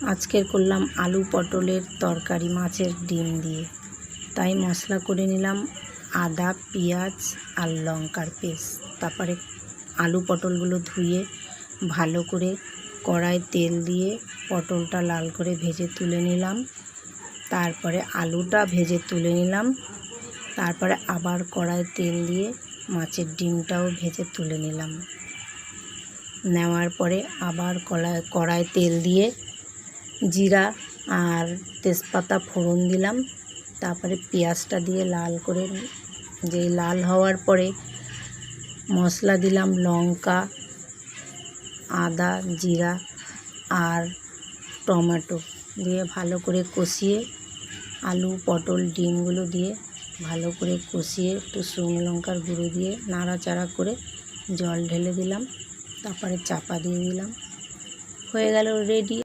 আজকের করলাম আলু পটলের তরকারি মাছের ডিম দিয়ে। তাই মশলা করে নিলাম আদা, পেঁয়াজ আর লঙ্কার পেস্ট। তারপরে আলু পটলগুলো ধুয়ে ভালো করে কড়ায় তেল দিয়ে পটলটা লাল করে ভেজে তুলে নিলাম। তারপরে আলুটা ভেজে তুলে নিলাম। তারপরে আবার কড়ায় তেল দিয়ে মাছের ডিমটাও ভেজে তুলে নিলাম। নেওয়ার পরে আবার কড়ায় তেল দিয়ে জিরা আর তেজপাতা ফোড়ন দিলাম। তারপরে পেঁয়াজটা দিয়ে লাল করে লাল হওয়ার পরে মশলা দিলাম লঙ্কা, আদা, জিরা আর টমেটো দিয়ে ভালো করে কষিয়ে আলু পটল ডিমগুলো দিয়ে ভালো করে কষিয়ে একটু শুকনো লঙ্কার গুঁড়ো দিয়ে নাড়াচাড়া করে জল ঢেলে দিলাম। তারপরে চাপা দিয়ে দিলাম। হয়ে গেল রেডি।